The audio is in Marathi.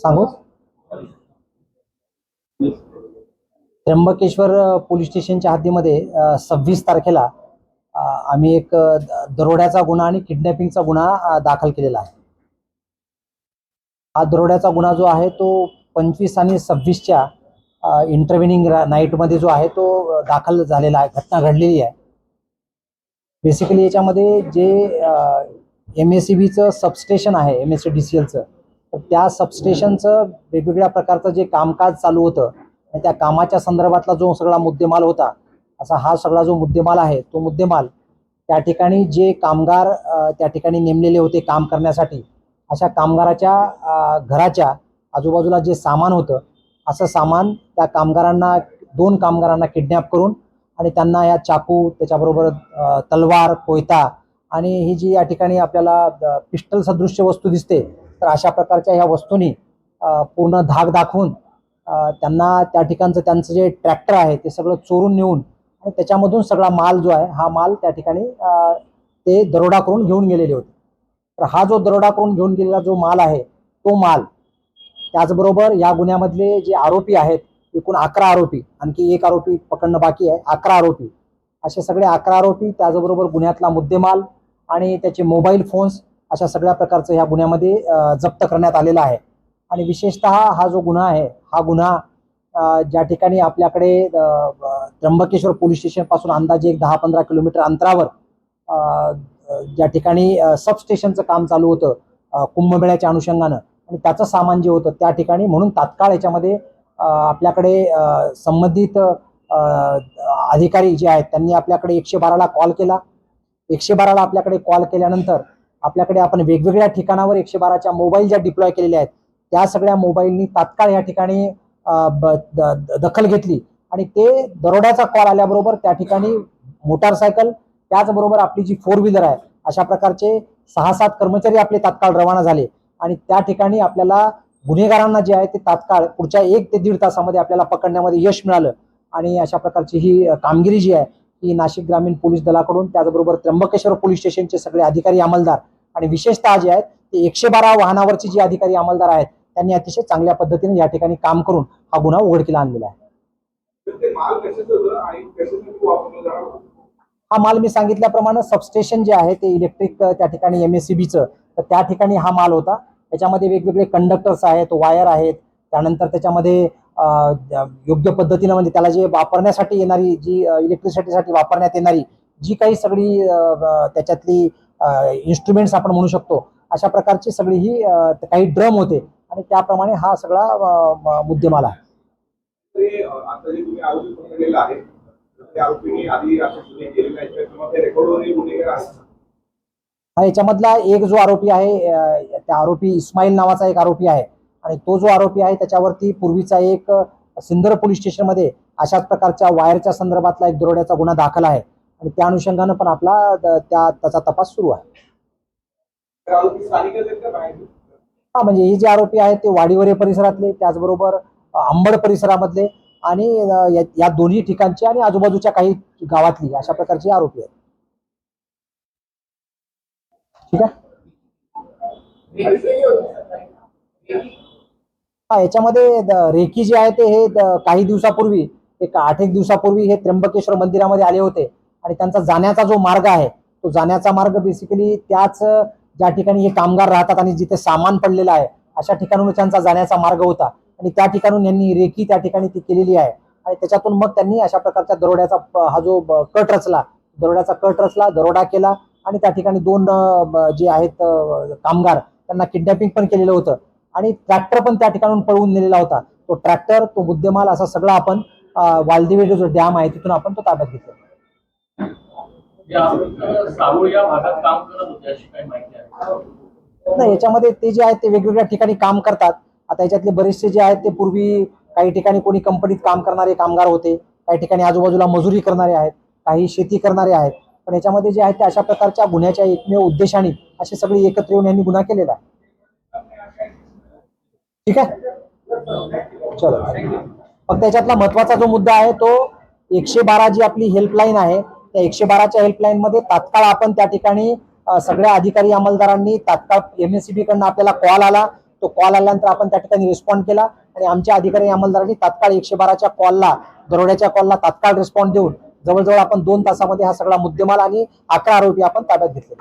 सांगू. त्र्यंबकेश्वर पोलीस स्टेशनच्या हद्दीमध्ये 26 तारखेला आम्ही एक दरोड्याचा गुन्हा आणि किडनॅपिंगचा गुन्हा दाखल केलेला आहे. हा दरोड्याचा गुन्हा जो आहे तो 25 आणि 26च्या इंटरव्हिनिंग नाईटमध्ये जो आहे तो दाखल झालेला आहे, घटना घडलेली आहे. बेसिकली याच्यामध्ये जे MSEBचं सबस्टेशन आहे, MSEDCLचं, तर त्या सबस्टेशनचं वेगवेगळ्या प्रकारचं जे कामकाज चालू होतं आणि त्या कामाच्या संदर्भातला जो सगळा मुद्देमाल होता, असा हा सगळा जो मुद्देमाल आहे तो मुद्देमाल त्या ठिकाणी जे कामगार त्या ठिकाणी नेमलेले होते काम करण्यासाठी, अशा कामगाराच्या घराच्या आजूबाजूला जे सामान होतं, असं सामान त्या कामगारांना 2 कामगारांना किडनॅप करून आणि त्यांना या चाकू, त्याच्याबरोबर तलवार, कोयता आणि ही जी या ठिकाणी आपल्याला पिस्टल सदृश्य वस्तू दिसते, तर अशा प्रकारच्या ह्या वस्तूंनी पूर्ण धाक दाखवून त्यांना त्या ठिकाणचं त्यांचं जे ट्रॅक्टर आहे ते सगळं चोरून नेऊन आणि त्याच्यामधून सगळा माल जो आहे हा माल त्या ठिकाणी ते दरोडा करून घेऊन गेलेले होते. तर हा जो दरोडा करून घेऊन गेलेला जो माल आहे तो माल, त्याचबरोबर या गुन्ह्यामधले जे आरोपी आहेत, एकूण 11 आरोपी, आणखी एक आरोपी पकडणं बाकी आहे, 11 आरोपी, असे सगळे 11 आरोपी, त्याचबरोबर गुन्ह्यातला मुद्देमाल आणि त्याचे मोबाईल फोन्स, अशा सगळ्या प्रकारचं ह्या गुन्ह्यामध्ये जप्त करण्यात आलेला आहे. आणि विशेषतः हा जो गुन्हा आहे, हा गुन्हा ज्या ठिकाणी आपल्याकडे त्र्यंबकेश्वर पोलीस स्टेशनपासून अंदाजे एक 10-15 किलोमीटर अंतरावर ज्या ठिकाणी सबस्टेशनचं काम चालू होतं कुंभमेळ्याच्या अनुषंगानं, आणि त्याचं सामान जे होतं त्या ठिकाणी, म्हणून तात्काळ याच्यामध्ये आपल्याकडे संबंधित अधिकारी जे आहेत त्यांनी आपल्याकडे 112ला कॉल केला. 112ला आपल्याकडे कॉल केल्यानंतर आपल्याकडे आपण वेगवेगळ्या ठिकाणावर 112च्या मोबाईल ज्या डिप्लॉय केलेल्या आहेत त्या सगळ्या मोबाईलनी तात्काळ या ठिकाणी दखल घेतली आणि ते दरोड्याचा कॉल आल्याबरोबर त्या ठिकाणी मोटारसायकल, त्याचबरोबर आपली जी 4 व्हीलर आहे, अशा प्रकारचे 6-7 कर्मचारी आपले तात्काळ रवाना झाले आणि त्या ठिकाणी आपल्याला गुन्हेगारांना जे आहे ते तात्काळ पुढच्या 1 ते 1.5 तासामध्ये आपल्याला पकडण्यामध्ये यश मिळालं. आणि अशा प्रकारची ही कामगिरी जी आहे ही नाशिक ग्रामीण पोलीस दलाकडून, त्याचबरोबर त्र्यंबकेश्वर पोलीस स्टेशनचे सगळे अधिकारी अंमलदार आणि विशेषतः जे आहेत ते 112 वाहनावरचे जे अधिकारी अंमलदार आहेत त्यांनी अतिशय चांगल्या पद्धतीने या ठिकाणी काम करून हा गुन्हा उघडकीला आणलेला आहे. हा माल मी सांगितल्याप्रमाणे सबस्टेशन जे आहे ते इलेक्ट्रिक त्या ठिकाणी MSEBचं, तर त्या ठिकाणी हा माल होता. त्याच्यामध्ये वेगवेगळे कंडक्टर्स आहेत, वायर आहेत, त्यानंतर त्याच्यामध्ये योग्य पद्धतीने म्हणजे त्याला जे वापरण्यासाठी येणारी, जी इलेक्ट्रिसिटीसाठी वापरण्यात येणारी जी काही सगळी त्याच्यातली इन्स्ट्रुमेंट्स आपण म्हणू शकतो, अशा प्रकारची सगळी ही काही ड्रम होते आणि त्याप्रमाणे हा सगळा मुद्देमाल आहे. याच्यामधला एक जो आरोपी आहे, त्या आरोपी इस्माईल नावाचा एक आरोपी आहे आणि तो जो आरोपी आहे त्याच्यावरती पूर्वीचा एक सिंदर पोलीस स्टेशनमध्ये अशाच प्रकारच्या वायरच्या संदर्भातला एक दरोड्याचा गुन्हा दाखल आहे आणि त्या अनुषंगानं पण आपला त्याचा तपास सुरू आहे. हा, म्हणजे हे जे आरोपी आहेत ते वाडीवरे परिसरातले, त्याचबरोबर अंबड परिसरामधले आणि या दोन्ही ठिकाणचे आणि आजूबाजूच्या काही गावातली अशा प्रकारचे आरोपी आहेत. ठीक आहे. हा, याच्यामध्ये रेकी जे आहे ते हे काही दिवसापूर्वी, एक 8-1 दिवसापूर्वी हे त्र्यंबकेश्वर मंदिरामध्ये आले होते आणि त्यांचा जाण्याचा जो मार्ग आहे तो जाण्याचा मार्ग बेसिकली त्याच ज्या ठिकाणी हे कामगार राहतात आणि जिथे सामान पडलेलं आहे अशा ठिकाणून त्यांचा जाण्याचा मार्ग होता आणि त्या ठिकाणून यांनी रेकी त्या ठिकाणी ती केलेली आहे आणि त्याच्यातून मग त्यांनी अशा प्रकारच्या दरोड्याचा हा जो कट रचला, दरोडा केला आणि त्या ठिकाणी 2 जे आहेत कामगार त्यांना किडनॅपिंग पण केलेलं होतं आणि ट्रॅक्टर पण त्या ठिकाणून पळवून नेलेला होता. तो ट्रॅक्टर, तो मुद्देमाल, असा सगळा आपण वालदिवे जो डॅम आहे तिथून आपण तो ताब्यात घेतला. नाही, याच्यामध्ये ते जे आहेत ते वेगवेगळ्या ठिकाणी काम करतात. आता याच्यातले बरेचसे जे आहेत ते पूर्वी काही ठिकाणी कोणी कंपनीत काम करणारे कामगार होते, काही ठिकाणी आजूबाजूला मजुरी करणारे आहेत, काही शेती करणारे आहेत. पण याच्यामध्ये जे आहेत ते अशा प्रकारच्या गुन्ह्याच्या एकमेव उद्देशाने असे सगळे एकत्र येऊन यांनी गुन्हा केलेला आहे. ठीक आहे, चलो. फक्त याच्यातला महत्वाचा जो मुद्दा आहे तो 112 जी आपली हेल्पलाईन आहे, त्या 112च्या हेल्पलाईन मध्ये तात्काळ आपण त्या ठिकाणी सगळ्या अधिकारी अंमलदारांनी तात्काळ MSEB कडून आपल्याला कॉल आला तो कॉल आल्यानंतर आपण त्या ठिकाणी रिस्पॉन्ड केला आणि आमच्या अधिकारी अंमलदारांनी तात्काळ 112च्या कॉलला, दरोड्याच्या कॉलला तात्काळ रिस्पॉन्ड देऊन जवळजवळ आपण 2 तासामध्ये हा सगळा मुद्देमाल आणि 11 आरोपी आपण ताब्यात घेतले.